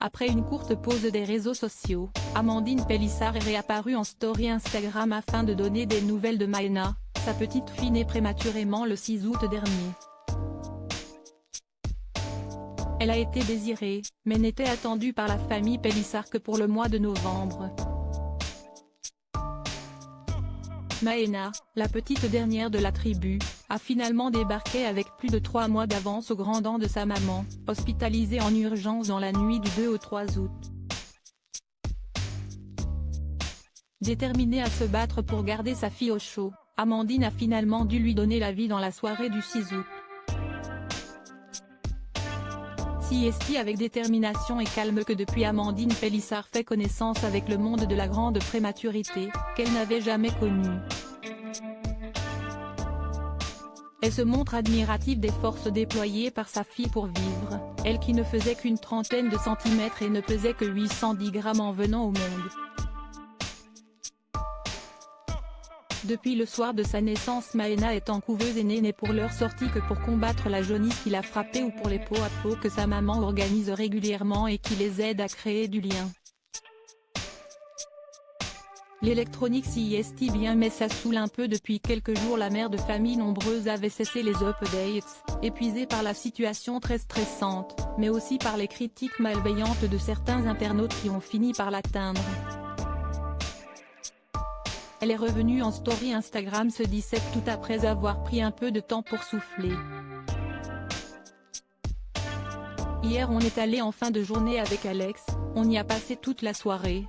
Après une courte pause des réseaux sociaux, Amandine Pélissard est réapparue en story Instagram afin de donner des nouvelles de Maëna, sa petite fille née prématurément le 6 août dernier. Elle a été désirée, mais n'était attendue par la famille Pélissard que pour le mois de novembre. Maëna, la petite dernière de la tribu, a finalement débarqué avec plus de 3 mois d'avance au grand dam de sa maman, hospitalisée en urgence dans la nuit du 2 au 3 août. Déterminée à se battre pour garder sa fille au chaud, Amandine a finalement dû lui donner la vie dans la soirée du 6 août. Si est avec détermination et calme que depuis Amandine Pélissard fait connaissance avec le monde de la grande prématurité, qu'elle n'avait jamais connu. Elle se montre admirative des forces déployées par sa fille pour vivre, elle qui ne faisait qu'une trentaine de centimètres et ne pesait que 810 grammes en venant au monde. Depuis le soir de sa naissance, Maëna est en couveuse et n'est pour l'heure sortie que pour combattre la jaunisse qui l'a frappée ou pour les peaux à peau que sa maman organise régulièrement et qui les aide à créer du lien. L'électronique s'y est bien mais ça saoule un peu. Depuis quelques jours la mère de famille nombreuse avait cessé les updates, épuisée par la situation très stressante, mais aussi par les critiques malveillantes de certains internautes qui ont fini par l'atteindre. Elle est revenue en story Instagram ce 17 août après avoir pris un peu de temps pour souffler. Hier on est allé en fin de journée avec Alex, on y a passé toute la soirée.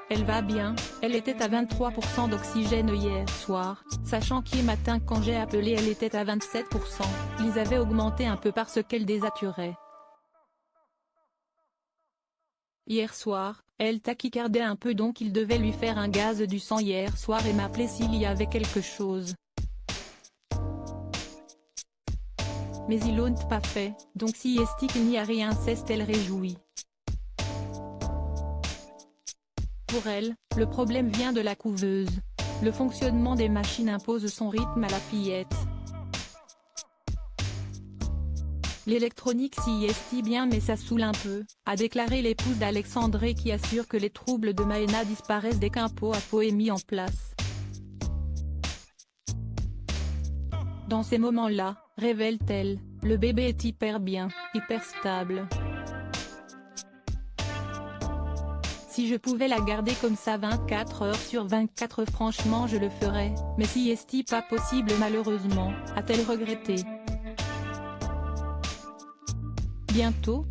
Elle va bien, elle était à 23% d'oxygène hier soir, sachant qu'hier matin quand j'ai appelé elle était à 27%, ils avaient augmenté un peu parce qu'elle désaturait. Hier soir, elle tachycardait un peu donc il devait lui faire un gaz du sang hier soir et m'appeler s'il y avait quelque chose. Mais ils l'ont pas fait, donc si il n'y a rien s'est-elle réjouie. Pour elle, le problème vient de la couveuse. Le fonctionnement des machines impose son rythme à la fillette. L'électronique s'y est bien mais ça saoule un peu, a déclaré l'épouse d'Alexandre qui assure que les troubles de Maëna disparaissent dès qu'un pot à pot est mis en place. Dans ces moments-là, révèle-t-elle, le bébé est hyper bien, hyper stable. Si je pouvais la garder comme ça 24 heures sur 24 franchement je le ferais, mais si est pas possible malheureusement, a-t-elle regretté. Bientôt,